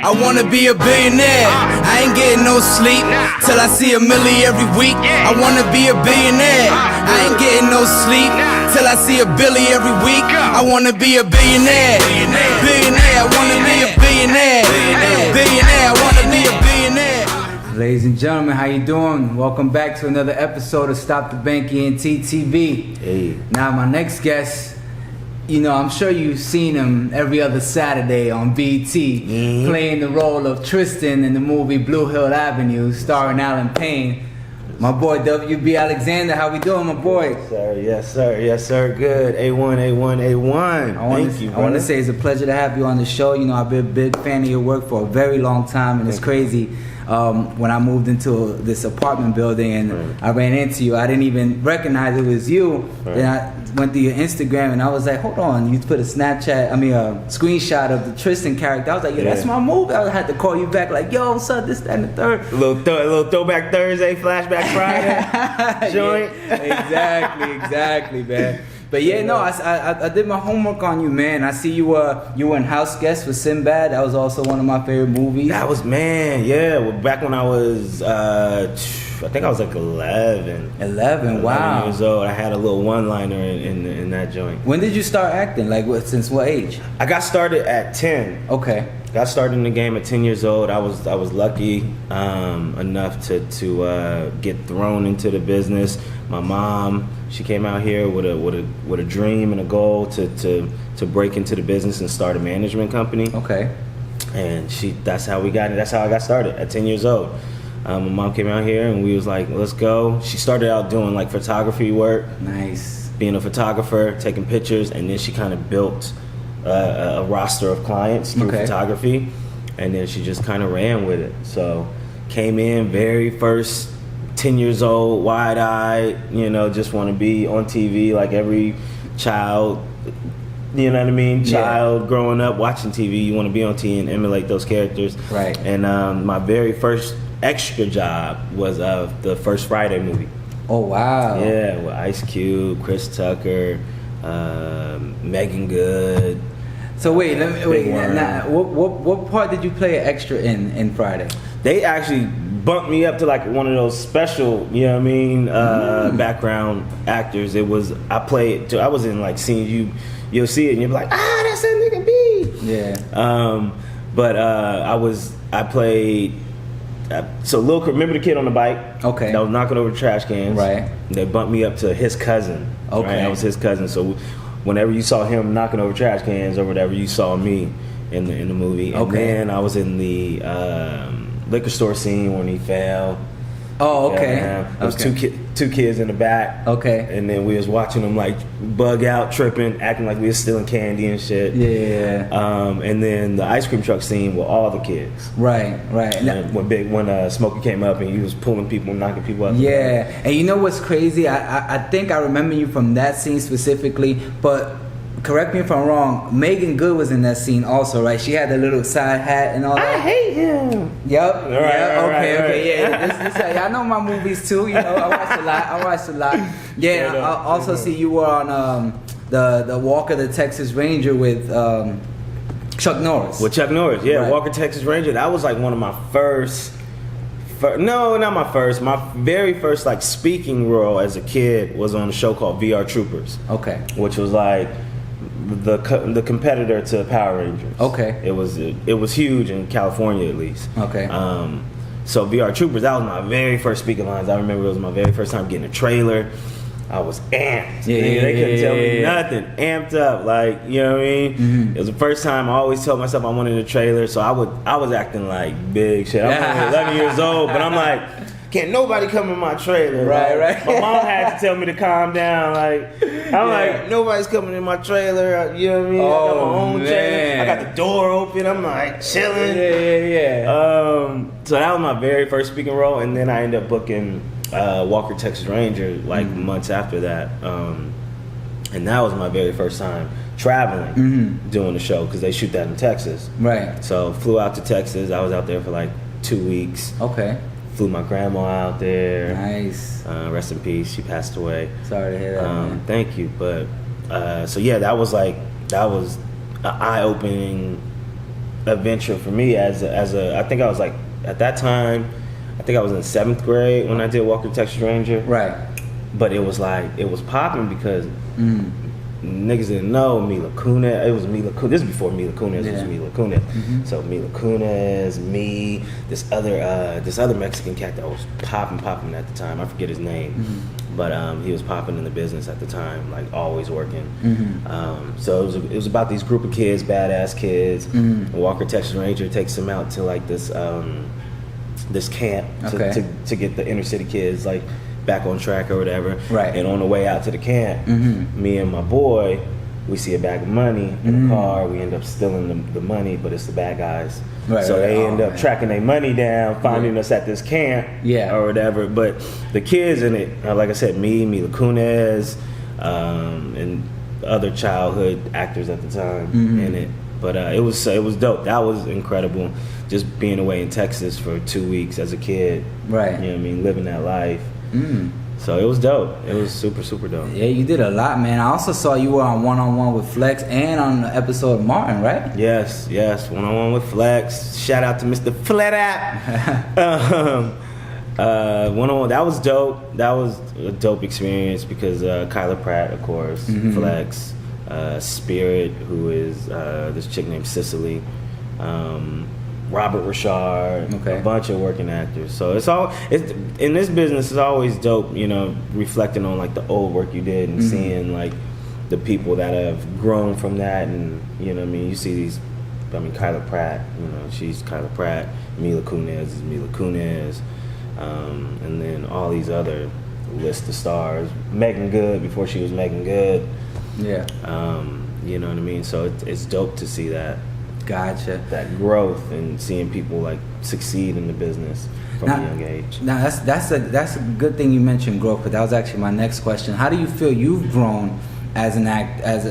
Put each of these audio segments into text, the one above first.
I wanna be a billionaire. I ain't getting no sleep till I see $1 million every week. I wanna be a billionaire. I ain't getting no sleep till I see $1 billion every week. I wanna be a billionaire. Billionaire, I wanna be a billionaire. Billionaire, I wanna be a billionaire. Ladies and gentlemen, how you doing? Welcome back to another episode of Stop the Bank ENT TV. Hey. Now my next guest, you know, I'm sure you've seen him every other Saturday on BT, playing the role of Tristan in the movie Blue Hill Avenue, starring Alan Payne. My boy W.B. Alexander, how we doing, my boy? Yes, sir. Good. A1. Thank you, I want to say it's a pleasure to have you on the show. You know, I've been a big fan of your work for a very long time, and it's crazy. When I moved into this apartment building and I ran into you, I didn't even recognize it was you. Then I went to your Instagram and I was like, hold on, you put a screenshot of the Tristan character. I was like, yeah, that's my movie. I had to call you back like, yo, what's up, this, that, and the third. A little throwback Thursday, flashback Friday joint. Yeah, exactly, man. But yeah, no, I did my homework on you, man. I see you were in House Guest with Sinbad. That was also one of my favorite movies. That was, well, back when I was, I think I was like 11. 11, wow. Years old. I had a little one-liner in that joint. When did you start acting? Like, since what age? I got started at 10. Okay. Got started in the game at 10 years old. I was lucky enough to get thrown into the business. My mom, she came out here with a dream and a goal to break into the business and start a management company. Okay. And that's how we got it. That's how I got started at 10 years old. My mom came out here and we was like, let's go. She started out doing like photography work. Nice. Being a photographer, taking pictures, and then she kind of built a roster of clients through photography, and then she just kind of ran with it. So came in very first, 10 years old, wide-eyed, you know, just want to be on TV like every child, you know what I mean? Child growing up watching TV, you want to be on TV and emulate those characters. Right. And my very first extra job was the First Friday movie. Oh, wow. Yeah, with Ice Cube, Chris Tucker, Megan Good. So wait. Now, what part did you play an extra in Friday? They actually bumped me up to like one of those special, you know what I mean, background actors. I was in like scenes you'll see it and you'll be like, that's that nigga B. Yeah. But I played. So remember the kid on the bike? Okay. That was knocking over trash cans. Right. They bumped me up to his cousin. Okay. Right? I was his cousin. So whenever you saw him knocking over trash cans or whatever, you saw me in the movie. And then I was in the liquor store scene when he fell. Oh, okay. There was two kids in the back. Okay. And then we was watching them like bug out, tripping, acting like we was stealing candy and shit. Yeah. And then the ice cream truck scene with all the kids. Right. And when Smokey came up and he was pulling people, knocking people up. Yeah. And you know what's crazy? I think I remember you from that scene specifically, but correct me if I'm wrong, Megan Good was in that scene also, right? She had the little side hat and all that. I hate him. Yep. Okay. Yeah. I know my movies too, you know. I watched a lot. Yeah, I also see you were on the Walker the Texas Ranger with Chuck Norris. With Chuck Norris, yeah. Right. Walker Texas Ranger. That was like one of my first. No, not my first. My very first like speaking role as a kid was on a show called VR Troopers. Okay. Which was like the competitor to Power Rangers. Okay. It was huge in California at least. Okay. So VR Troopers, that was my very first speaking lines. I remember it was my very first time getting a trailer. I was amped. They couldn't tell me nothing. Amped up, like, you know what I mean? Mm-hmm. It was the first time I always told myself I wanted a trailer, so I was acting like big shit. I'm only 11 years old, but I'm like, can't nobody come in my trailer. Right. My mom had to tell me to calm down. Like, I'm like, nobody's coming in my trailer. You know what I mean? I got my own trailer. I got the door open. I'm like chilling. Yeah. So that was my very first speaking role, and then I ended up booking Walker Texas Ranger like months after that. And that was my very first time traveling, doing the show, because they shoot that in Texas. Right. So flew out to Texas. I was out there for like 2 weeks. Okay. Flew my grandma out there. Nice. Rest in peace. She passed away. Sorry to hear that. Man. Thank you. But so yeah, that was an eye-opening adventure for me as a I think I was like, at that time, I think I was in 7th grade when I did Walker Texas Ranger. Right. But it was like, it was popping because niggas didn't know Mila Kunis. It was Mila Kunis. This is before Mila Kunis was Mila Kunis. So Mila Kunis, me, this other Mexican cat that was popping at the time. I forget his name, but he was popping in the business at the time, like always working. So it was about these group of kids, badass kids. Walker Texas Ranger takes them out to like this camp to get the inner city kids like back on track or whatever. Right. And on the way out to the camp, me and my boy, we see a bag of money in the car. We end up stealing the money, but it's the bad guys. Right, so they end up tracking their money down, finding us at this camp or whatever. But the kids in it, like I said, Mila Kunis, and other childhood actors at the time in it. But it was dope. That was incredible. Just being away in Texas for 2 weeks as a kid. Right. You know what I mean? Living that life. So it was dope. It was super, super dope. Yeah, you did a lot, man. I also saw you were on One-on-One with Flex and on the episode of Martin, right? Yes. One-on-One with Flex. Shout out to Mr. Flat App. One-on-one, that was dope. That was a dope experience because Kyla Pratt, of course, Flex, Spirit, who is this chick named Cicely, Robert Richard, a bunch of working actors. So it's in this business, it's always dope, you know, reflecting on like the old work you did and seeing like the people that have grown from that. And you know what I mean, you see these, I mean, Kyla Pratt, you know, she's Kyla Pratt, Mila Kunis is Mila Kunis, and then all these other list of stars, Megan Good before she was Megan Good. Yeah. You know what I mean? So it's dope to see that. Gotcha. That growth and seeing people like succeed in the business from a young age. Now that's a good thing you mentioned growth, because that was actually my next question. How do you feel you've grown as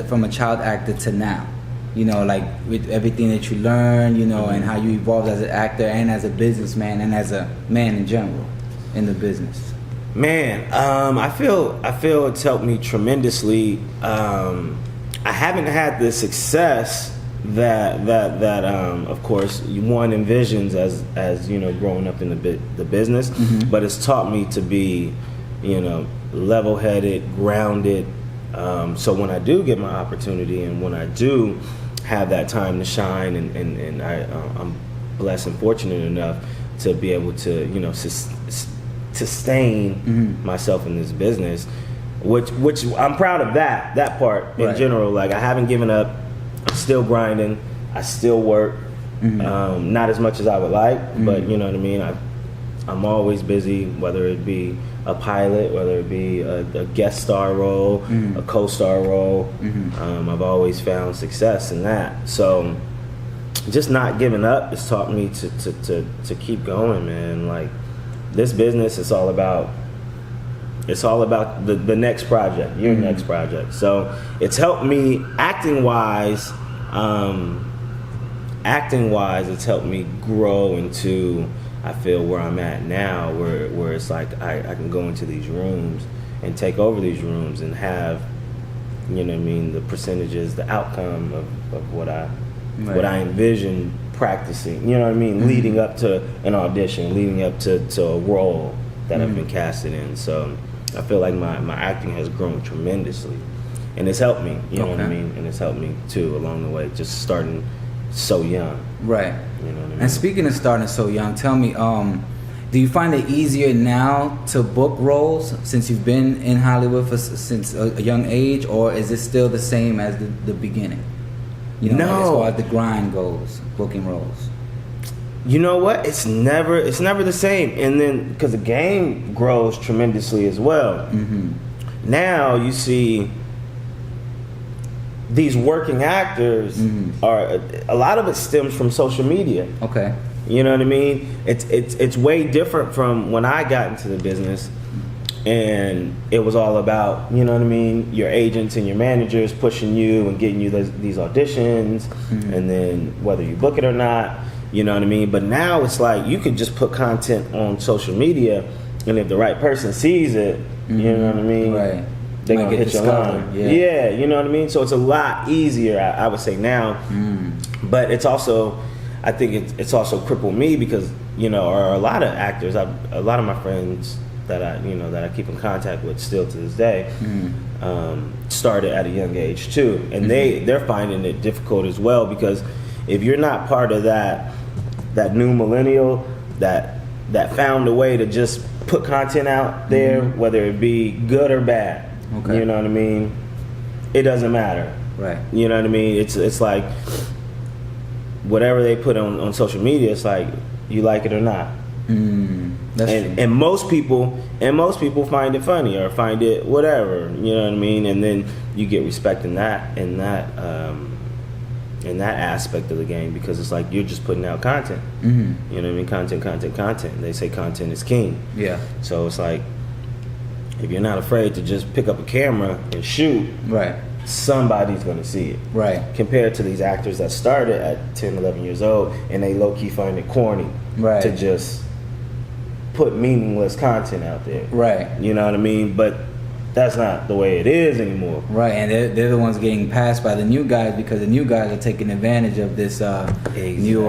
from a child actor to now? You know, like with everything that you learned, you know, and how you evolved as an actor and as a businessman and as a man in general in the business. Man, I feel it's helped me tremendously. I haven't had the success that of course one envisions as you know, growing up in the business, but it's taught me to be, you know, level-headed, grounded. So when I do get my opportunity and when I do have that time to shine, and I'm blessed and fortunate enough to be able to, you know, sustain myself in this business, which I'm proud of that part in general. Like, I haven't given up. I'm still grinding. I still work. Not as much as I would like, but you know what I mean. I'm always busy, whether it be a pilot, whether it be a guest star role, a co-star role. I've always found success in that. So just not giving up has taught me to keep going, man. Like, this business is all about the next project, your next project. So it's helped me acting wise, it's helped me grow into, I feel, where I'm at now, where it's like I can go into these rooms and take over these rooms and have, you know what I mean, the percentages, the outcome of what I envision practicing, you know what I mean, leading up to an audition, leading up to a role that I've been casted in. So I feel like my acting has grown tremendously, and it's helped me, you know what I mean, and it's helped me too along the way, just starting so young. Right. You know what I mean? And speaking of starting so young, tell me, do you find it easier now to book roles since you've been in Hollywood since a young age, or is it still the same as the beginning? You know, like as far as the grind goes, booking roles. You know what? It's never the same. And then because the game grows tremendously as well. Now you see these working actors are, a lot of it stems from social media. Okay. You know what I mean? It's way different from when I got into the business, and it was all about, you know what I mean, your agents and your managers pushing you and getting you these auditions, and then whether you book it or not, you know what I mean? But now it's like you could just put content on social media, and if the right person sees it, you know what I mean? Right. They're going to hit your line. Yeah, you know what I mean? So it's a lot easier, I would say now. But it's also, I think it's also crippled me because, you know, or a lot of actors, a lot of my friends that I keep in contact with still to this day, started at a young age too, and they're finding it difficult as well, because if you're not part of that new millennial that found a way to just put content out there, whether it be good or bad, you know what I mean, it doesn't matter, right? You know what I mean? It's like whatever they put on social media, it's like you like it or not. And most people find it funny or find it whatever, you know what I mean, and then you get respect in that aspect of the game, because it's like you're just putting out content. You know what I mean? Content. They say content is king. Yeah. So it's like, if you're not afraid to just pick up a camera and shoot, right, somebody's going to see it. Right. Compared to these actors that started at 10, 11 years old and they low-key find it corny, right, to just put meaningless content out there. Right. You know what I mean? But that's not the way it is anymore. Right, and they're the ones getting passed by the new guys, because the new guys are taking advantage of this new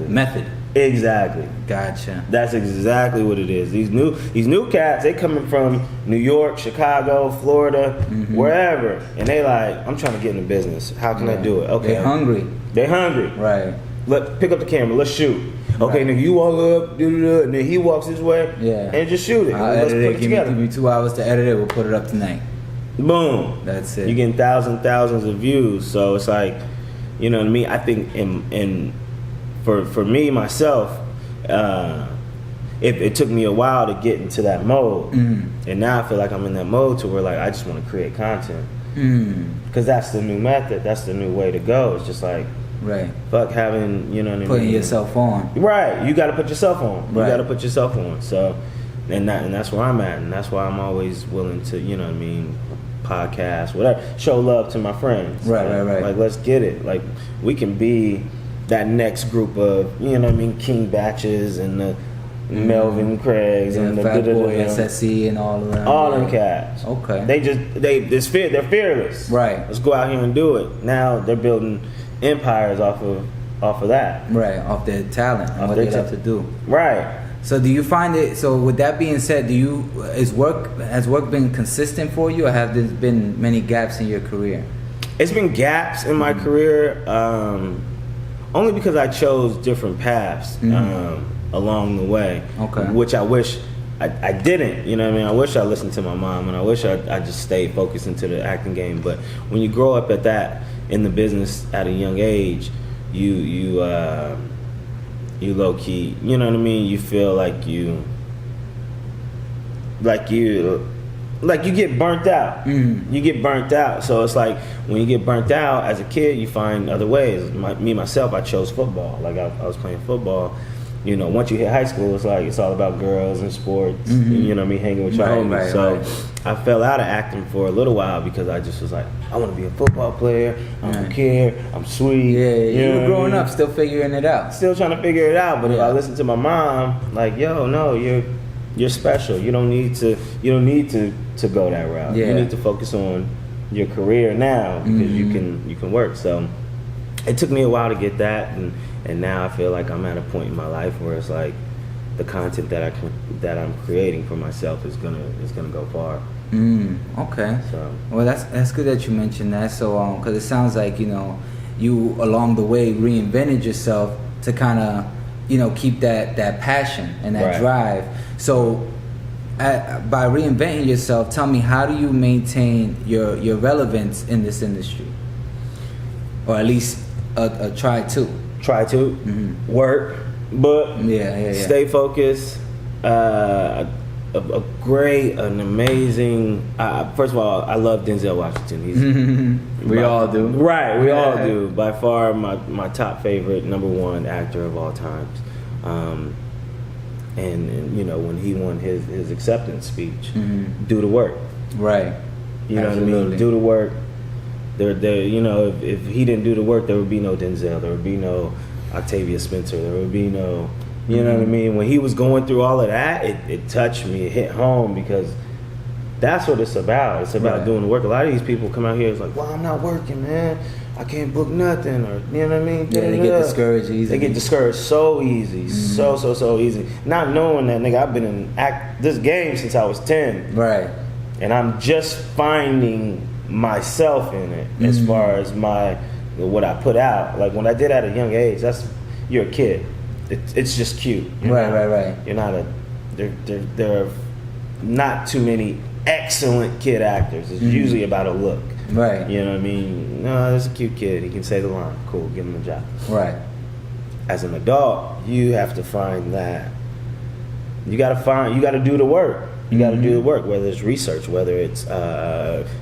method. Exactly. Gotcha. That's exactly what it is. These new cats, they coming from New York, Chicago, Florida, wherever, and they like, I'm trying to get in the business. How can I do it? Okay. They're hungry. They're hungry. Right. Let's pick up the camera. Let's shoot. Okay, nigga, you walk up, and then he walks this way, and just shoot it. Let's put it together. Give me 2 hours to edit it. We'll put it up tonight. Boom. That's it. You're getting thousands of views. So it's like, you know what I mean? I think for me, myself, it took me a while to get into that mode. And now I feel like I'm in that mode to where, like, I just want to create content. Because that's the new method. That's the new way to go. It's just like, right, fuck having, you know what I mean? Putting yourself on. Right. You got to put yourself on. You got to put yourself on. So, and that's where I'm at. And that's why I'm always willing to, you know what I mean, podcast, whatever, show love to my friends. Right. Like, let's get it. Like, we can be that next group of, you know what I mean, King Batches and the Melvin Craigs and the Fat Boy SSE and all of them. All them cats. Okay. They're fearless. Right. Let's go out here and do it. Now they're building empires off of that. Right. Off their talent and what they have to do. Right. So do you find it? So with that being said, has work been consistent for you, or have there been many gaps in your career? It's been gaps in my career. Only because I chose different paths along the way, which I wish I didn't. You know what I mean? I wish I listened to my mom, and I wish I just stayed focused into the acting game. But when you grow up at that in the business at a young age, you low key, you know what I mean? You feel like you get burnt out. You get burnt out. So it's like, when you get burnt out as a kid, you find other ways. Myself, I chose football. Like, I was playing football. You know, once you hit high school, it's like, it's all about girls and sports. You know what I mean? Hanging with y'all. Right, so I fell out of acting for a little while because I just was like, I want to be a football player. I don't care. I'm sweet. Yeah, you were growing up, still figuring it out. Still trying to figure it out. But if I listen to my mom, like, yo, no, you're special. You don't need to go that route. You need to focus on your career now, because you can work. So it took me a while to get that, and now I feel like I'm at a point in my life where it's like, the content that I'm creating for myself is gonna go far. Okay. So, well, that's good that you mentioned that. So because it sounds like, you know, you along the way reinvented yourself to kind of, you know, keep that passion and that drive. So by reinventing yourself, tell me, how do you maintain your relevance in this industry, or at least try to work, but stay focused. An amazing. First of all, I love Denzel Washington. We all do, right? We all do. By far, my top favorite, number one actor of all times. And you know, when he won his acceptance speech, do the work, right? You know what I mean? Do the work. There. You know, if he didn't do the work, there would be no Denzel. There would be no Octavia Spencer. There would be no. You know what I mean? When he was going through all of that, it touched me. It hit home, because that's what it's about. It's about doing the work. A lot of these people come out here, it's like, well, I'm not working, man. I can't book nothing, or you know what I mean? Yeah, they get discouraged easy. They get discouraged so easy, so easy. Not knowing that, nigga, I've been in this game since I was 10. Right. And I'm just finding myself in it as far as what I put out. Like when I did at a young age, you're a kid. It's just cute. Right. You're not there are not too many excellent kid actors. It's usually about a look. Right. You know what I mean? No, there's a cute kid. He can say the line. Cool, give him a job. Right. As an adult, you have to find that. You got to do the work. You got to do the work, whether it's research, whether it's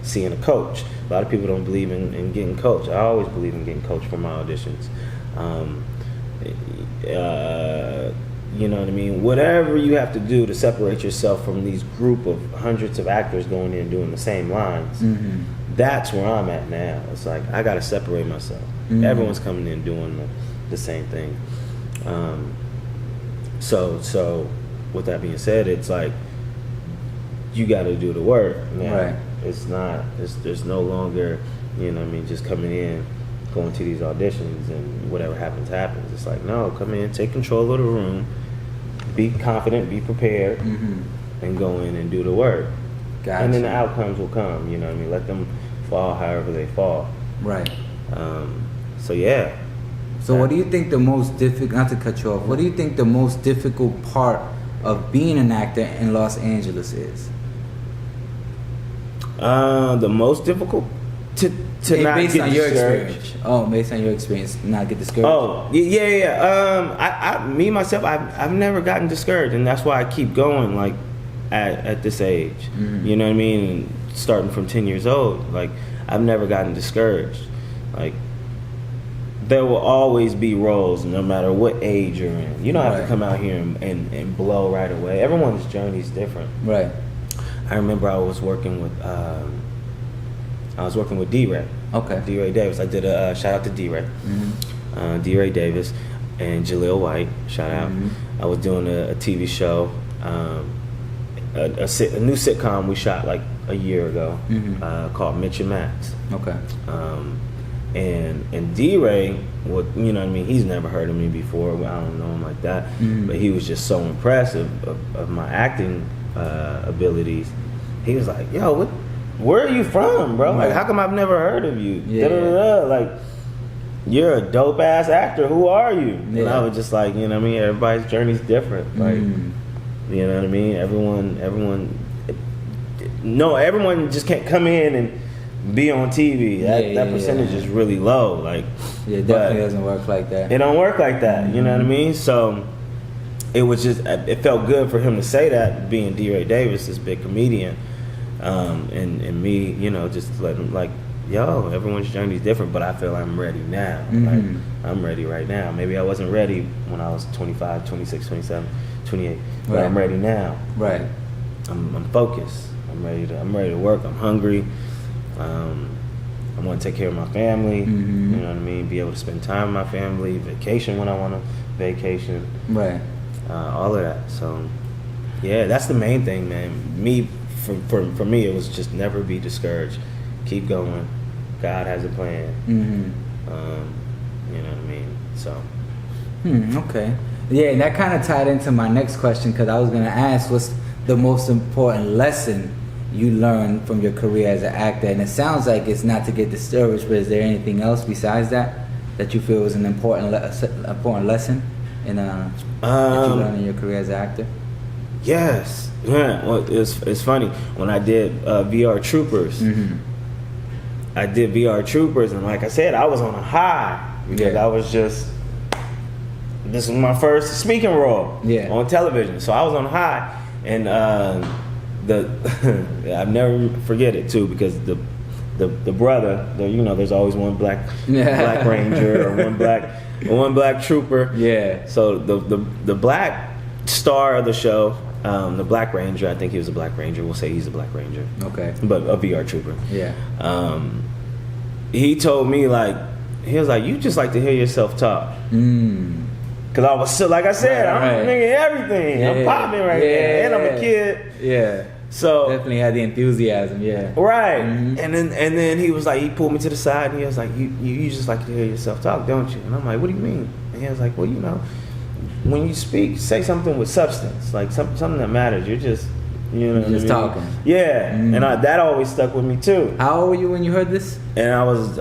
seeing a coach. A lot of people don't believe in getting coached. I always believe in getting coached for my auditions. You know what I mean? Whatever you have to do to separate yourself from these group of hundreds of actors going in doing the same lines, that's where I'm at now. It's like, I got to separate myself. Everyone's coming in doing the same thing. So with that being said, it's like, you got to do the work. Now, right. There's no longer, you know what I mean, just coming in, going to these auditions and whatever happens. It's like, no, come in, take control of the room, be confident, be prepared, and go in and do the work. Gotcha. And then the outcomes will come, you know what I mean? Let them fall however they fall. Right. So yeah. So what do you think the most difficult, not to cut you off, what do you think the most difficult part of being an actor in Los Angeles is? The most difficult to not based get on your discouraged. experience. Oh, based on your experience, not get discouraged. Oh, yeah. I myself, I've never gotten discouraged, and that's why I keep going. Like at this age, you know what I mean. Starting from 10 years old, like I've never gotten discouraged. Like there will always be roles, no matter what age you're in. You don't have to come out here and blow right away. Everyone's journey is different. Right. I remember I was working with D-Ray. Okay. D-Ray Davis. I did a shout out to D-Ray. D-Ray Davis and Jaleel White. Shout out. I was doing a TV show, a new sitcom we shot like a year ago called Mitch and Max. Okay. And D-Ray, you know what I mean, he's never heard of me before. I don't know him like that. But he was just so impressed of my acting abilities. He was like, yo, where are you from, bro? Like, how come I've never heard of you? Like, you're a dope ass actor. Who are you? And I was just like, you know what I mean? Everybody's journey's different. Like, you know what I mean? Everyone just can't come in and be on TV. That percentage is really low. Like, it definitely doesn't work like that. It don't work like that. You know what I mean? So it was just, it felt good for him to say that, being D-Ray Davis, this big comedian, and me, you know, just let him, like, yo, everyone's journey is different, but I feel I'm ready now. Like, I'm ready right now. Maybe I wasn't ready when I was 25, 26, 27, 28, but I'm ready now. Right. I'm focused. I'm ready to work. I'm hungry. I want to take care of my family. You know what I mean? Be able to spend time with my family, vacation when I want to vacation. Right. All of that. So, yeah, that's the main thing, man. For me, it was just never be discouraged. Keep going. God has a plan. You know what I mean? So. Okay. Yeah, and that kind of tied into my next question, because I was going to ask, what's the most important lesson you learned from your career as an actor? And it sounds like it's not to get discouraged, but is there anything else besides that you feel was an important lesson that you learned in your career as an actor? Yes. Yeah. Well, it's funny. When I did VR Troopers, I did VR Troopers, and like I said, I was on a high because I was just, this was my first speaking role on television, so I was on a high, and I'll never forget it too, because the brother, you know, there's always one black ranger or one black trooper. Yeah. So the black star of the show, the Black Ranger, I think he was a Black Ranger. We'll say he's a Black Ranger. Okay. But a VR trooper. Yeah. He told me, like, he was like, you just like to hear yourself talk. Cause I was so, like I said, I'm nigga everything. I'm popping right now, and I'm a kid. Yeah. So definitely had the enthusiasm, yeah. Right. And then he was like, he pulled me to the side and he was like, you just like to hear yourself talk, don't you? And I'm like, what do you mean? And he was like, well, you know, when you speak, say something with substance, like something that matters. You're just, you know, just talking. Yeah. And that always stuck with me too. How old were you when you heard this? And I was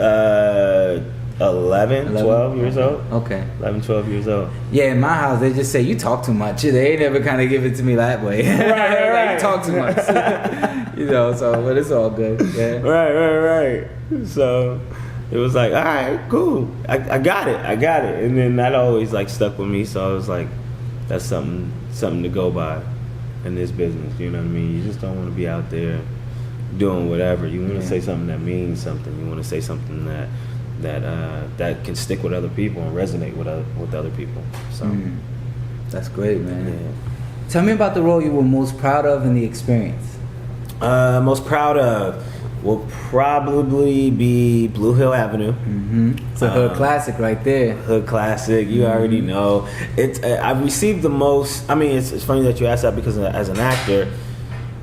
11, 12 years old. Okay. 11, 12 years old. Yeah, in my house, they just say, you talk too much. They ain't never kind of give it to me that way. Right. Like, you talk too much. You know, so, but it's all good. Yeah. Right. So it was like, all right, cool. I got it. And then that always like stuck with me. So I was like, that's something to go by in this business. You know what I mean? You just don't want to be out there doing whatever. You want to say something that means something. You want to say something that can stick with other people and resonate with other people. So that's great, man. Yeah. Tell me about the role you were most proud of in the experience. Most proud of will probably be Blue Hill Avenue. It's a hood classic right there. Hood classic, you already know. It's I've received the most. I mean, it's funny that you asked that because as an actor,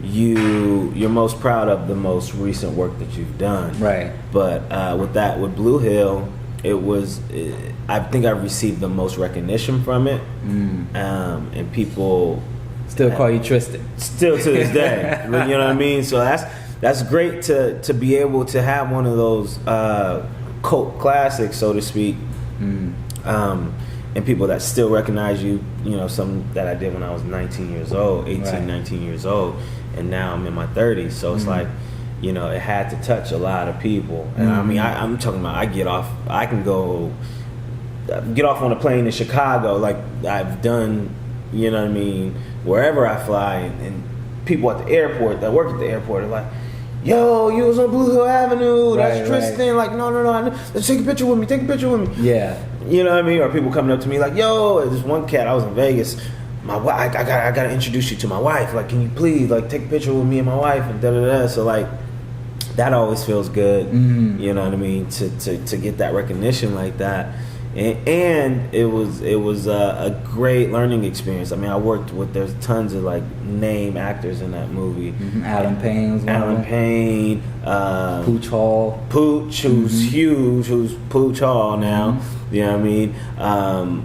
you're most proud of the most recent work that you've done. Right. But with Blue Hill, I think I've received the most recognition from it, and people still call you Tristan. Still to this day, you know what I mean. So that's great to be able to have one of those cult classics, so to speak, and people that still recognize you. You know, some that I did when I was 19 years old, 18, 19 years old, and now I'm in my 30s. So it's like, you know, it had to touch a lot of people. And I mean, I'm talking about I can get off on a plane in Chicago, like I've done, you know what I mean, wherever I fly, and people at the airport that work at the airport are like, yo, you was on Blue Hill Avenue, that's Tristan. Like, no, let's take a picture with me, Yeah. You know what I mean? Or people coming up to me like, yo, there's one cat, I was in Vegas, my wife, I gotta introduce you to my wife, like, can you please, like, take a picture with me and my wife, and da-da-da. So, like, that always feels good, you know what I mean, to get that recognition like that. And it was a great learning experience. I mean, I worked with, there's tons of like name actors in that movie. Alan Payne was one of them. Payne, Pooch Hall. Pooch, who's huge, who's Pooch Hall now. You know what I mean?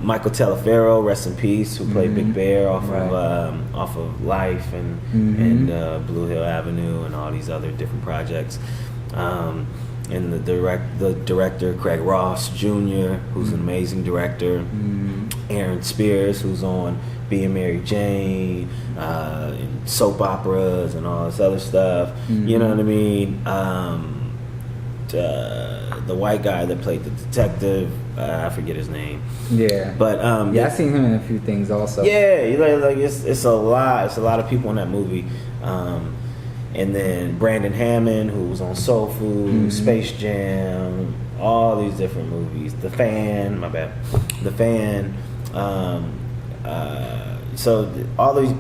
Michael Teleferro, rest in peace, who played Big Bear off of Life and Blue Hill Avenue and all these other different projects. And the director Craig Ross Jr., who's an amazing director. Aaron Spears, who's on Being Mary Jane, and soap operas and all this other stuff. You know what I mean? The white guy that played the detective, I forget his name. Yeah. But I seen him in a few things also. Yeah, like it's a lot. It's a lot of people in that movie. And then Brandon Hammond, who was on Soul Food, Space Jam, all these different movies. The Fan. So all these.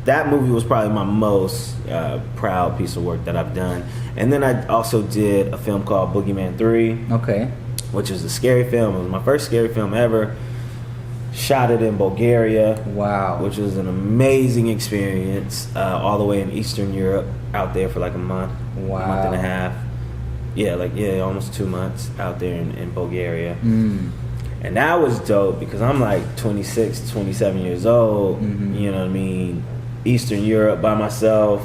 That movie was probably my most proud piece of work that I've done. And then I also did a film called Boogie Man 3. Okay. Which is a scary film. It was my first scary film ever. Shot it in Bulgaria. Wow. Which was an amazing experience. All the way in Eastern Europe. Out there for like a month. Wow. A month and a half. Almost 2 months out there in Bulgaria. And that was dope because I'm like 26, 27 years old. You know what I mean? Eastern Europe by myself.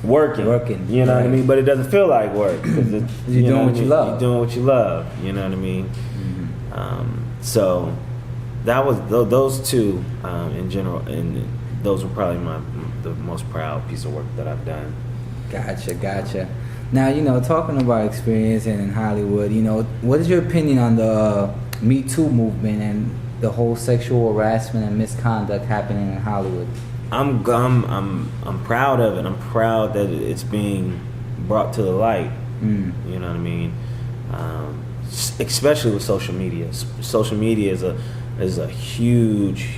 Working. You know what I mean? But it doesn't feel like work. You're doing what you love. You're doing what you love. You know what I mean? So that was those two in general, and those were probably the most proud piece of work that I've done. Gotcha. Now, talking about experience in Hollywood, what is your opinion on the Me Too movement and the whole sexual harassment and misconduct happening in Hollywood? I'm proud of it. I'm proud that it's being brought to the light. You know what I mean? Especially with social media. Social media is a huge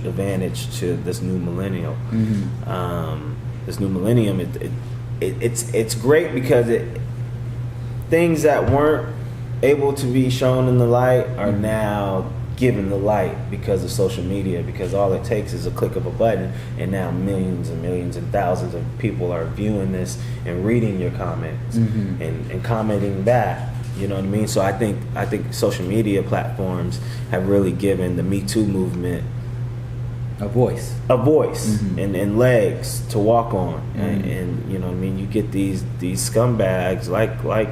advantage to this new millennium. This new millennium, it's great because things that weren't able to be shown in the light are now given the light because of social media, because all it takes is a click of a button, and now millions and millions and thousands of people are viewing this and reading your comments and commenting back. You know what I mean? So I think social media platforms have really given the Me Too movement a voice and legs to walk on. And you know what I mean, you get these scumbags like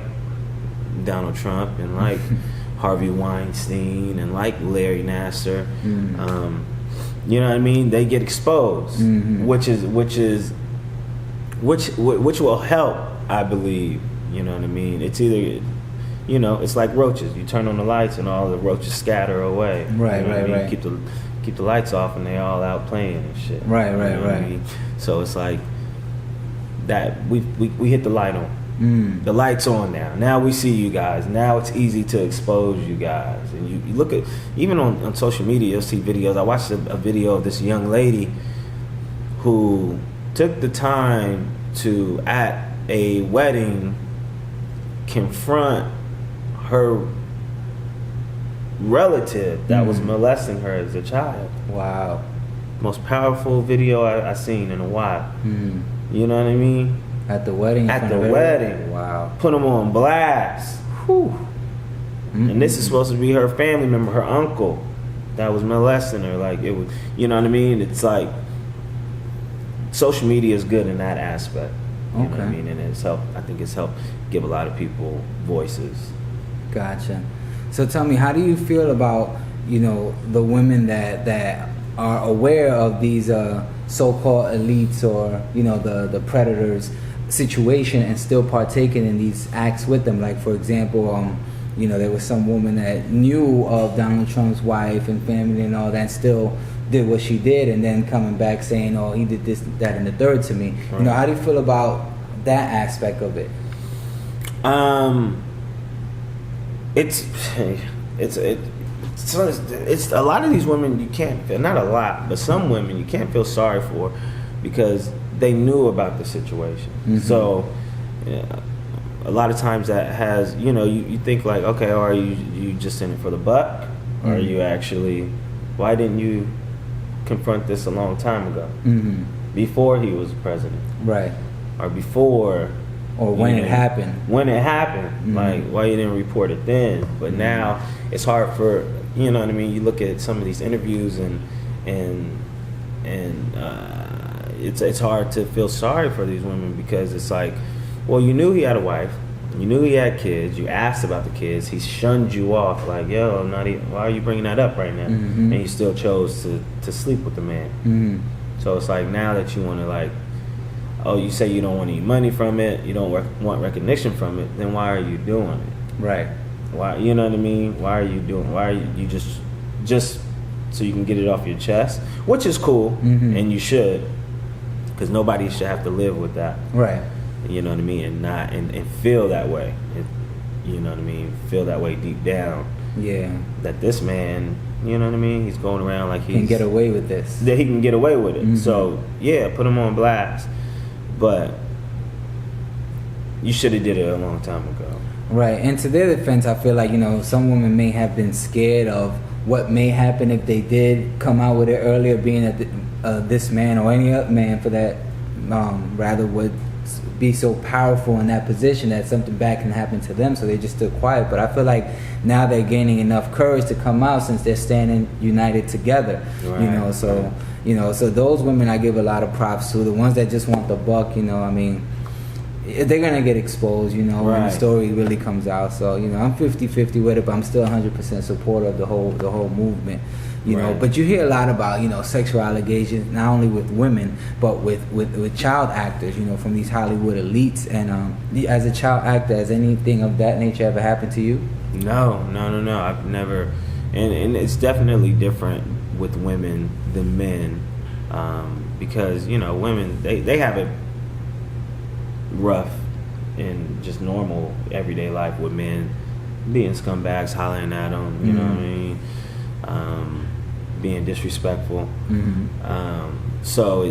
Donald Trump and like Harvey Weinstein and like Larry Nassar. You know what I mean? They get exposed, which will help, I believe. You know what I mean? It's either, you know, it's like roaches. You turn on the lights and all the roaches scatter away. Right, you know right, what I mean? right. Keep the lights off and they all out playing and shit. Right, You right, know what I right. mean? So it's like that. We hit the light on. The light's on now. Now we see you guys. Now it's easy to expose you guys. And you look at, even on social media, you'll see videos. I watched a video of this young lady who took the time to, at a wedding, confront her relative that was molesting her as a child. Wow. Most powerful video I seen in a while. You know what I mean? At the wedding? At the wedding. Wow. Put them on blast. Whew. And this is supposed to be her family member, her uncle, that was molesting her. Like, it was, you know what I mean? It's like, social media is good in that aspect. You know what I mean? And I think it's helped give a lot of people voices. Gotcha. So tell me, how do you feel about, you know, the women that are aware of these so-called elites or, you know, the predators situation and still partaking in these acts with them? Like, for example, you know, there was some woman that knew of Donald Trump's wife and family and all that, and still did what she did, and then coming back saying, oh, he did this, that, and the third to me. Right. You know, how do you feel about that aspect of it? It's a lot of these women you can't feel, not a lot, but some women you can't feel sorry for because they knew about the situation. So a lot of times that has, you know, you think like, okay, are you just in it for the buck? Or are you actually, why didn't you confront this a long time ago? Before he was president. Right. Or before. Or when it happened. When it happened. Like, why you didn't report it then? But now it's hard for, you know what I mean? You look at some of these interviews and it's hard to feel sorry for these women because it's like, well, you knew he had a wife. You knew he had kids. You asked about the kids. He shunned you off like, yo, why are you bringing that up right now? And you still chose to sleep with the man. So it's like, now that you want to, like, oh, you say you don't want any money from it, you don't want recognition from it, then why are you doing it? Right. Why, you know what I mean? Why are you just so you can get it off your chest? Which is cool, and you should, because nobody should have to live with that. Right. You know what I mean? And not and feel that way. You know what I mean? Feel that way deep down. Yeah. That this man, you know what I mean? He's going around like he can get away with this. That he can get away with it. So yeah, put him on blast. But you should have did it a long time ago. Right. And to their defense, I feel like, you know, some women may have been scared of what may happen if they did come out with it earlier, being that this man or any other man for that rather would be so powerful in that position that something bad can happen to them, so they just stood quiet. But I feel like now they're gaining enough courage to come out since they're standing united together. Right. You know, so you know, so those women I give a lot of props to. The ones that just want the buck, you know, I mean, they're gonna get exposed, you know, when the story really comes out. So, you know, I'm 50-50 with it, but I'm still 100% supporter of the whole movement. You know, but you hear a lot about, you know, sexual allegations, not only with women, but with child actors, you know, from these Hollywood elites. And as a child actor, has anything of that nature ever happened to you? No. I've never, and it's definitely different with women than men, because, you know, women, they have it rough in just normal everyday life with men being scumbags, hollering at them, you know what I mean? Being disrespectful. So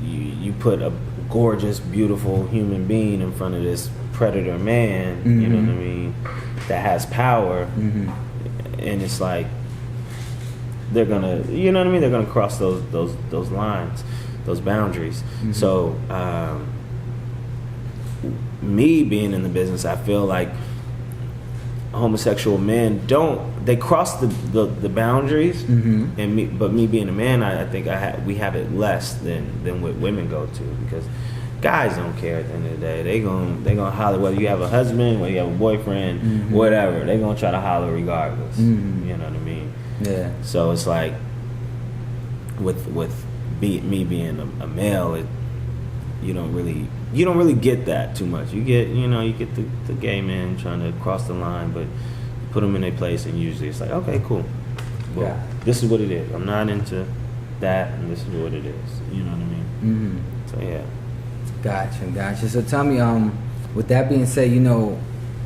you put a gorgeous, beautiful human being in front of this predator man, you know what I mean, that has power, and it's like, they're gonna, you know what I mean? They're gonna cross those lines, those boundaries. Mm-hmm. So me being in the business, I feel like homosexual men they cross the boundaries, Mm-hmm. but me being a man, I think we have it less than what women go to, because guys don't care at the end of the day. They gonna holler whether you have a husband, whether you have a boyfriend, Mm-hmm. whatever. They gonna try to holler regardless. Mm-hmm. You know what I mean? Yeah. So it's like with me being a male, you don't really get that too much. You get the gay men trying to cross the line, but put them in their place, and usually it's like, okay, cool. Well, Yeah. this is what it is. I'm not into that, and this is what it is. You know what I mean? Mm-hmm. So yeah. Gotcha. So tell me, with that being said,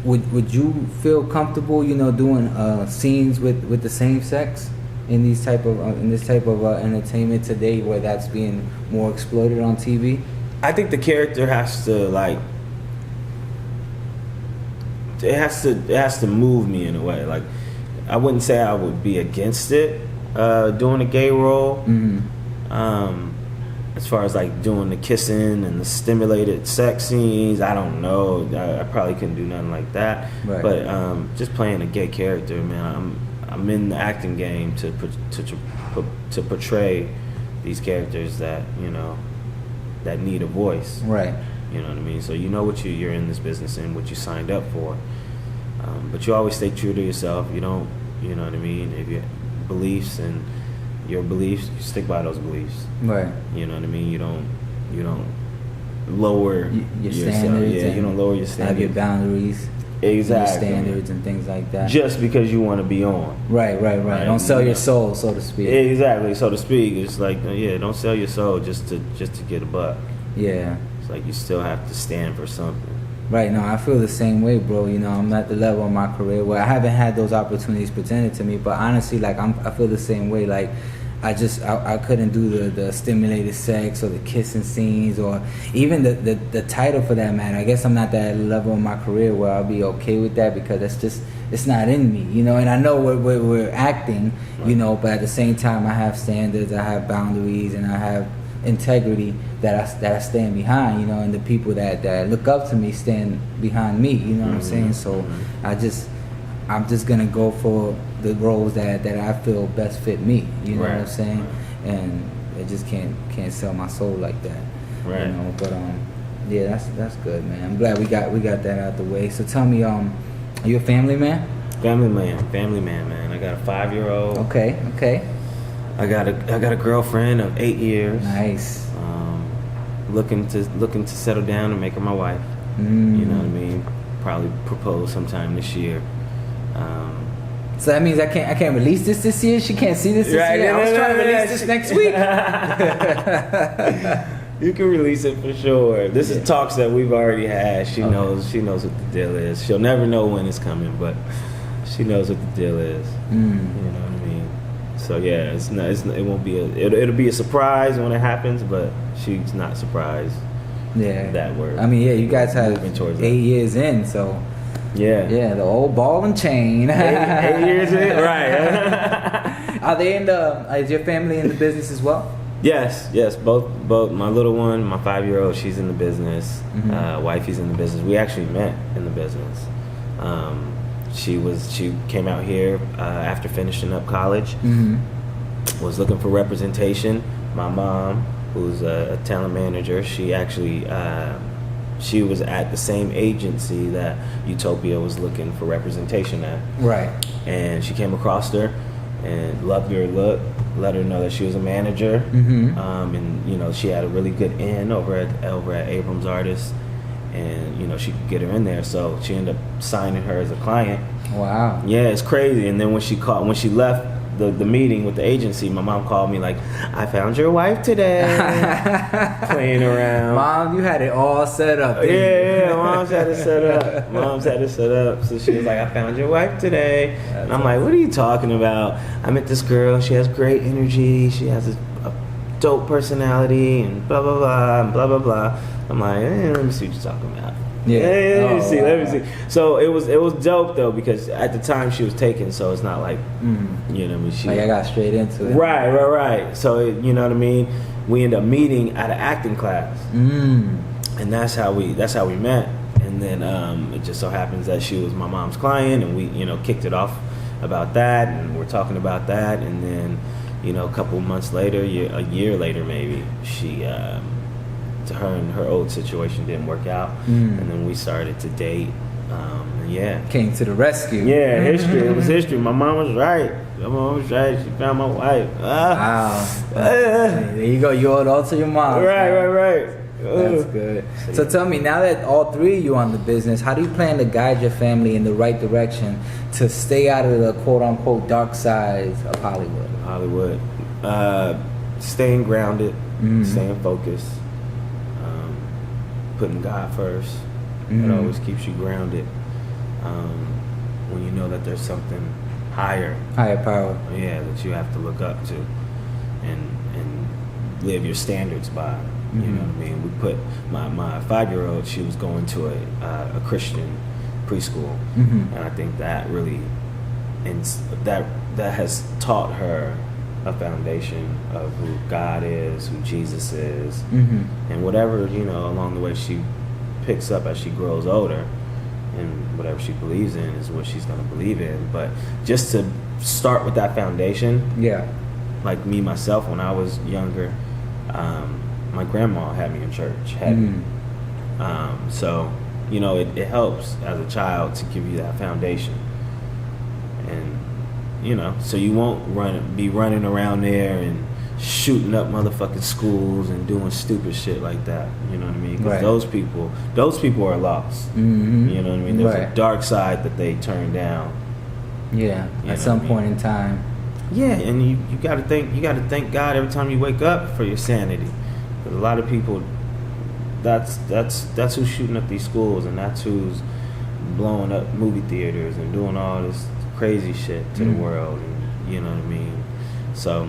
would you feel comfortable, doing scenes with the same sex in this type of entertainment today, where that's being more exploited on TV? I think the character has to it has to move me in a way. Like, I wouldn't say I would be against it, doing a gay role. Mm-hmm. As far as like doing the kissing and the stimulated sex scenes, I don't know. I probably couldn't do nothing like that. Right. But just playing a gay character, man, I'm in the acting game to portray these characters that that need a voice. Right. You know what I mean? So what you're in this business and what you signed up for. But you always stay true to yourself. You don't, you know what I mean? If your beliefs and your beliefs, you stick by those beliefs. Right. You know what I mean? You don't lower Your yourself. standards. Yeah, you don't lower your standards. Have your boundaries. Exactly. Your standards and things like that. Just because you want to be on. Right. Don't sell your soul, so to speak. Exactly, so to speak. It's like, don't sell your soul just to get a buck. Yeah. It's like you still have to stand for something. Right. No, I feel the same way, bro. I'm at the level of my career where I haven't had those opportunities presented to me, but honestly, like I feel the same way. Like I couldn't do the stimulated sex or the kissing scenes, or even the title for that matter. I guess I'm not that level of my career where I'll be okay with that, because it's not in me, And I know we're acting, but at the same time, I have standards, I have boundaries, and I have integrity that I stand behind, and the people that look up to me stand behind me. You know what I'm saying? So I'm just gonna go for the roles that I feel best fit me. You know what I'm saying? And I just can't sell my soul like that. Right. But yeah, that's good, man. I'm glad we got that out the way. So tell me, are you a family man? Family man, man. I got a 5-year-old. Okay. I got a girlfriend of 8 years. Nice. Looking to settle down and make her my wife. You know what I mean? Probably propose sometime this year. So that means I can't release this year. She can't see this year. I was trying to release this next week. You can release it for sure. This is talks that we've already had. She knows what the deal is. She'll never know when it's coming, but she knows what the deal is. You know what I mean? So yeah, it won't be it'll be a surprise when it happens, but she's not surprised. Yeah. That word. I mean, yeah, you guys have 8 years in, so. Yeah, the old ball and chain. 8 years in, right? Are they is your family in the business as well? Yes. Both my little one, my 5-year-old, she's in the business. Wifey's in the business. We actually met in the business. She came out here after finishing up college. Was looking for representation. My mom, who's a talent manager, she actually. She was at the same agency that Utopia was looking for representation at. Right. And she came across her and loved her look, let her know that she was a manager. And she had a really good in over at Abrams Artists, and she could get her in there. So she ended up signing her as a client. Wow. Yeah, it's crazy. And then when she left the meeting with the agency, my mom called me like, I found your wife today. Playing around. Mom, you had it all set up. Yeah, Mom's had it set up. So she was like, I found your wife today. And I'm like, what are you talking about? I met this girl. She has great energy. She has a dope personality and blah, blah, blah, and blah, blah, blah. I'm like, let me see what you're talking about. Yeah. Let me Oh, see. wow. Let me see. So it was dope though because at the time she was taken, so it's not like you know what I mean. She Like I got straight into it. right. So you know what I mean. We end up meeting at an acting class, and that's how we met. And then it just so happens that she was my mom's client, and we kicked it off about that, and we're talking about that, and then a couple months later, a year later maybe, she. Her and her old situation didn't work out, and then we started to date. And Came to the rescue. Yeah, history. It was history. My mom was right. She found my wife. Wow. There you go. You owe it all to your mom. Right. That's good. So tell me, now that all three of you are on the business, how do you plan to guide your family in the right direction to stay out of the quote-unquote dark side of Hollywood? Staying grounded, staying focused, putting God first. It always keeps you grounded. When you know that there's something higher power. Yeah, that you have to look up to and live your standards by. You know what I mean? We put my 5-year-old, she was going to a Christian preschool, and I think that really, and that has taught her a foundation of who God is, who Jesus is, and whatever along the way she picks up as she grows older, and whatever she believes in is what she's going to believe in. But just to start with that foundation, like me myself when I was younger, my grandma had me in church, so it helps as a child to give you that foundation, and so you won't be running around there and shooting up motherfucking schools and doing stupid shit like that. You know what I mean? Because those people are lost. You know what I mean? There's a dark side that they turn down. Yeah, at some point in time. Yeah, and you got to thank God every time you wake up for your sanity. Because a lot of people, that's who's shooting up these schools, and that's who's blowing up movie theaters and doing all this crazy shit to the world. And, you know what I mean? So,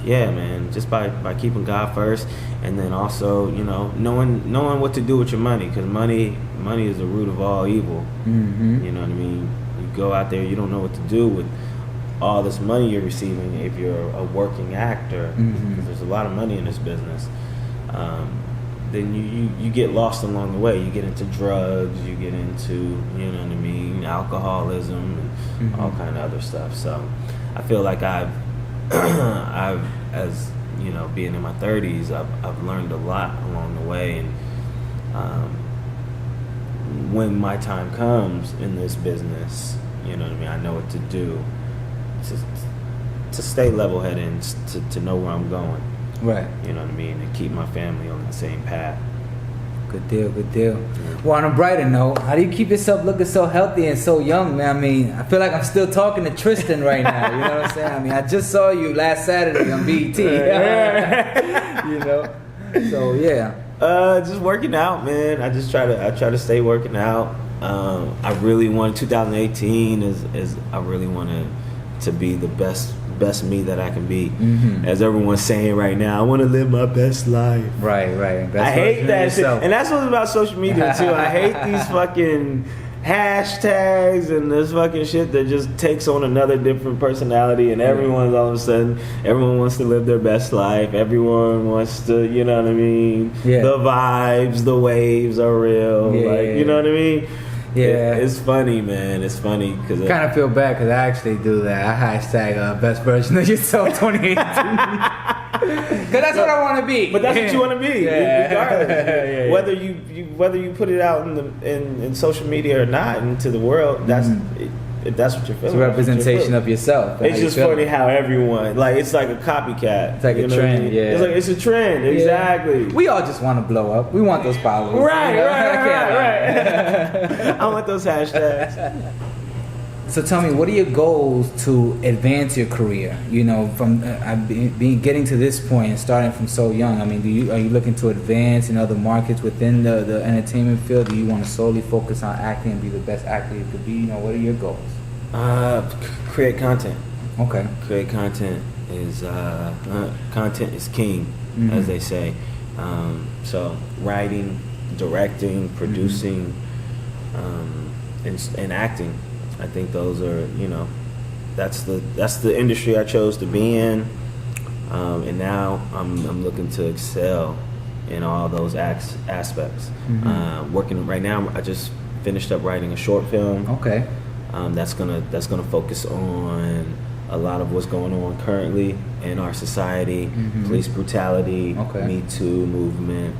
yeah, man, just by keeping God first, and then also knowing what to do with your money, because money is the root of all evil. You know what I mean? You go out there, you don't know what to do with all this money you're receiving if you're a working actor, because there's a lot of money in this business. Then you get lost along the way. You get into drugs, you get into alcoholism and all kind of other stuff. So I feel like I've as being in my 30s, I've learned a lot along the way, and when my time comes in this business, you know what I mean, I know what to do to stay level-headed and to know where I'm going. Right. You know what I mean? And keep my family on the same path. Good deal. Well, on a brighter note, how do you keep yourself looking so healthy and so young, man? I mean, I feel like I'm still talking to Tristan right now. You know what I'm saying? I mean, I just saw you last Saturday on BET. So yeah. Just working out, man. I try to stay working out. I really want 2018 is I really want to be the best me that I can be. As everyone's saying right now, I want to live my best life. Right. I hate that shit. And that's what's about social media too. I hate these fucking hashtags and this fucking shit that just takes on another different personality, and everyone's all of a sudden, everyone wants to live their best life. Everyone wants to, you know what I mean? Yeah. The vibes, the waves are real. Yeah. Like, you know what I mean? Yeah. It's funny, man. It's funny because I kind of feel bad because I actually do that. I hashtag best version of yourself 2018. Because that's what I want to be. But that's what you want to be, regardless. Yeah. Whether you put it out in social media or not into the world, that's what you're feeling. It's a representation of yourself. It's just funny how everyone, like, it's like a copycat. It's like a trend, yeah. It's a trend, exactly. We all just want to blow up. We want those followers. Right. I want those hashtags. So tell me, what are your goals to advance your career? From getting to this point and starting from so young. I mean, are you looking to advance in other markets within the entertainment field? Do you want to solely focus on acting and be the best actor you could be? What are your goals? Create content. Okay. Create content is content is king, as they say. So writing, directing, producing, and acting. I think those are, that's the industry I chose to be in, and now I'm looking to excel in all those aspects. Working right now, I just finished up writing a short film. Okay. That's gonna focus on a lot of what's going on currently in our society, police brutality, Me Too movement.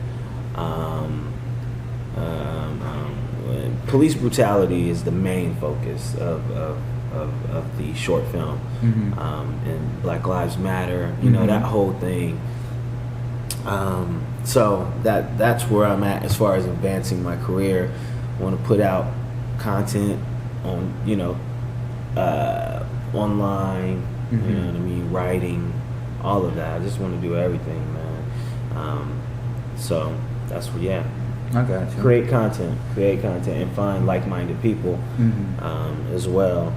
Police brutality is the main focus of the short film, and Black Lives Matter. That whole thing. So that's where I'm at as far as advancing my career. I want to put out content on, online, you know what I mean, writing, all of that. I just want to do everything, man. So that's what, I got you. Create content, and find like-minded people as well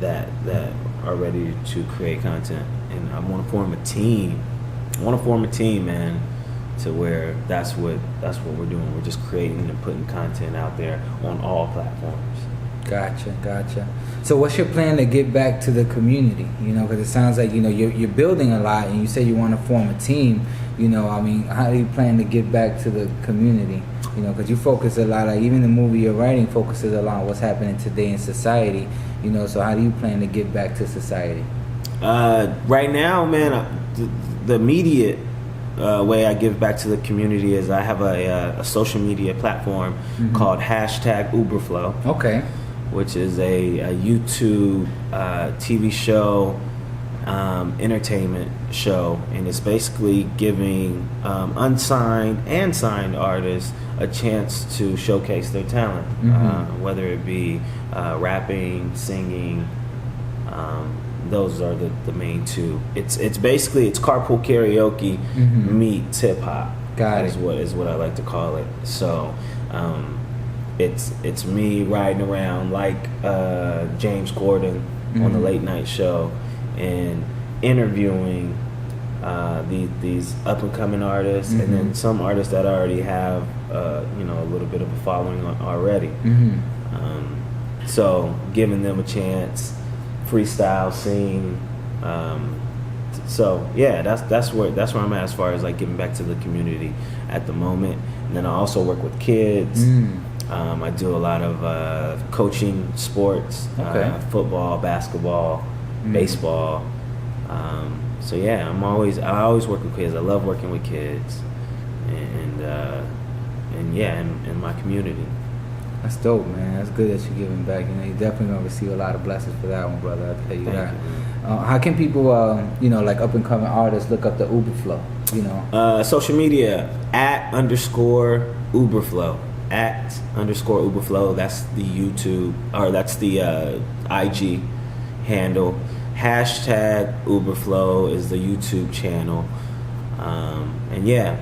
that are ready to create content. And I want to form a team. Man, to where that's what we're doing. We're just creating and putting content out there on all platforms. Gotcha. So what's your plan to get back to the community? Because it sounds like, you're building a lot, and you say you want to form a team. How do you plan to get back to the community? Because you focus a lot, even the movie you're writing focuses a lot on what's happening today in society. So how do you plan to get back to society? Right now, man, the immediate way I give back to the community is I have a social media platform called #Uberflow. Okay. Which is a YouTube TV show, entertainment show, and it's basically giving unsigned and signed artists a chance to showcase their talent, whether it be rapping, singing. Those are the main two. It's basically carpool karaoke meets hip hop. Got it. Is what I like to call it. So. It's me riding around like James Corden on the late night show and interviewing these up and coming artists, and then some artists that already have a little bit of a following already. So giving them a chance, freestyle, sing. So yeah, that's where I'm at as far as like giving back to the community at the moment. And then I also work with kids. I do a lot of coaching sports, football, basketball, baseball. So yeah, I always work with kids. I love working with kids, and in my community. That's dope, man. That's good that you're giving back. You're definitely gonna receive a lot of blessings for that one, brother. I'll tell you that. How can people, like up and coming artists, look up the Uberflow? Social media @_Uberflow. @_Uberflow. That's the YouTube, or that's the IG handle. #Uberflow is the YouTube channel. And yeah,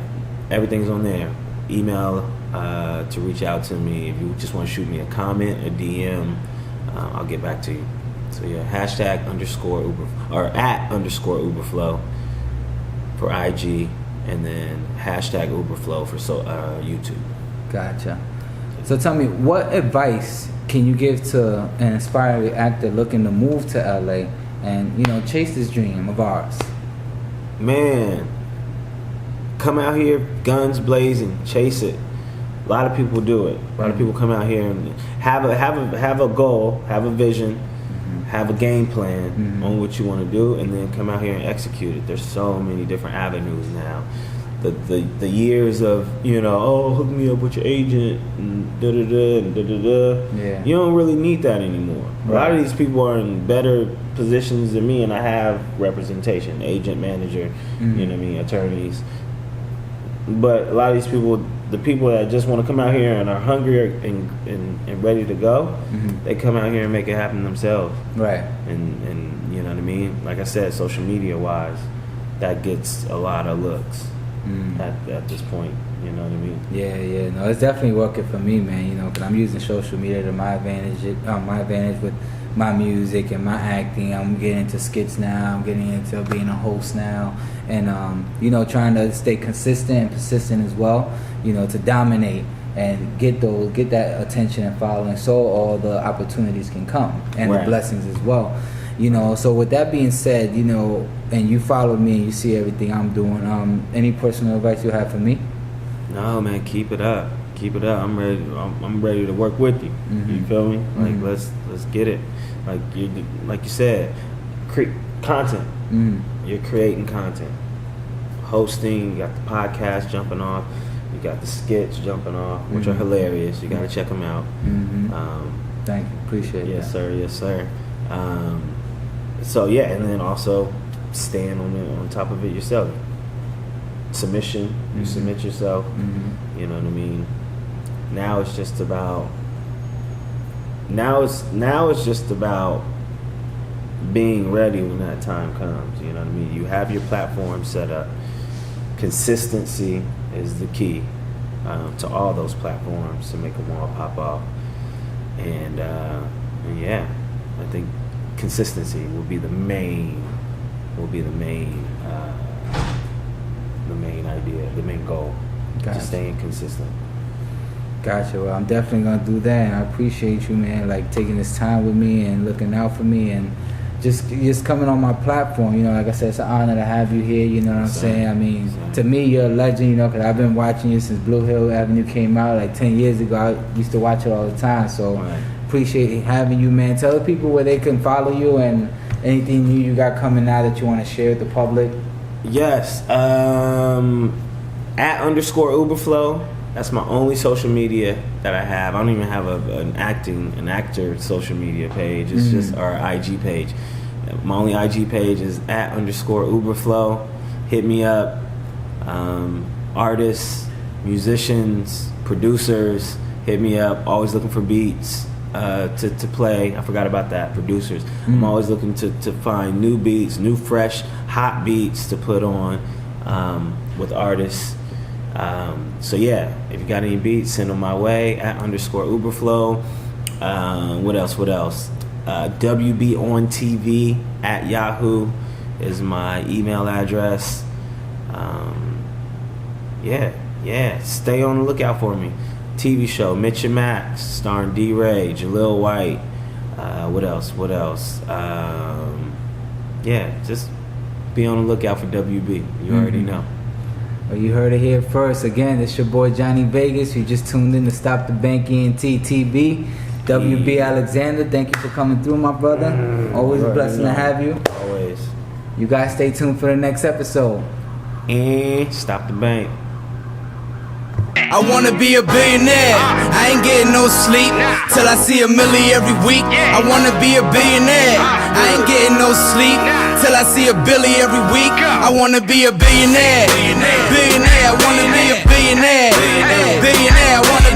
everything's on there. Email to reach out to me if you just want to shoot me a comment, a DM. I'll get back to you. So yeah, #_Uber or @_Uberflow for IG, and then #Uberflow for YouTube. Gotcha. So tell me, what advice can you give to an aspiring actor looking to move to LA and chase this dream of ours? Man, come out here, guns blazing, chase it. A lot of people do it. A lot of people come out here and have a goal, have a vision, have a game plan on what you want to do, and then come out here and execute it. There's so many different avenues now. The years of hook me up with your agent and Yeah. You don't really need that anymore. Right. A lot of these people are in better positions than me, and I have representation, agent, manager, attorneys. But a lot of these people, the people that just want to come out here and are hungry and ready to go, they come out here and make it happen themselves. Right. And you know what I mean? Like I said, social media wise, that gets a lot of looks. At this point, you know what I mean? Yeah. No, it's definitely working for me, man. Because I'm using social media to my advantage with my music and my acting. I'm getting into skits now. I'm getting into being a host now, and trying to stay consistent and persistent as well. To dominate and get that attention and following, so all the opportunities can come and the blessings as well. So with that being said, and you follow me and you see everything I'm doing. Any personal advice you have for me? No, man, keep it up. Keep it up. I'm ready. I'm ready to work with you. Mm-hmm. You feel me? Like let's get it. Like you said, create content. Mm-hmm. You're creating content, hosting. You got the podcast jumping off. You got the skits jumping off, which are hilarious. You got to check them out. Mm-hmm. Thank you. Appreciate it. Yes, sir. Yes, sir. So yeah, and then also stand on top of it yourself. Submission. You submit yourself. Mm-hmm. You know what I mean? Now it's just about being ready when that time comes. You know what I mean? You have your platform set up. Consistency is the key to all those platforms to make them all pop off. And yeah, I think consistency will be the main idea, the main goal. Gotcha. Just staying consistent. Gotcha. Well, I'm definitely gonna do that, and I appreciate you, man, like taking this time with me and looking out for me, and just coming on my platform. Like I said, it's an honor to have you here. You know what I'm saying? I mean, to me, you're a legend. Because I've been watching you since Blue Hill Avenue came out like 10 years ago. I used to watch it all the time. So appreciate having you, man. Tell the people where they can follow you and anything new you got coming out that you want to share with the public. Yes. @_Uberflow. That's my only social media that I have. I don't even have an actor social media page. It's just our IG page. My only IG page is @_Uberflow. Hit me up. Artists, musicians, producers, hit me up. Always looking for beats to play. I forgot about that. Producers. I'm always looking to find new beats, new fresh, hot beats to put on with artists. So yeah, if you got any beats, send them my way @_Uberflow. What else? WBOnTV @Yahoo is my email address. Yeah. Stay on the lookout for me. TV show Mitch and Max, starring D. Ray, Jaleel White. What else? Yeah, just be on the lookout for WB. You already know. Well, you heard it here first. Again, it's your boy Johnny Vegas. You just tuned in to Stop the Bank ENT TV. WB Alexander, thank you for coming through, my brother. Always a blessing to have you. Always. You guys stay tuned for the next episode. And Stop the Bank. I wanna be a billionaire. I ain't getting no sleep till I see $1 million every week. I wanna be a billionaire. I ain't getting no sleep till I see $1 billion every week. I wanna be a billionaire. Billionaire. I wanna be a billionaire. Billionaire. I wanna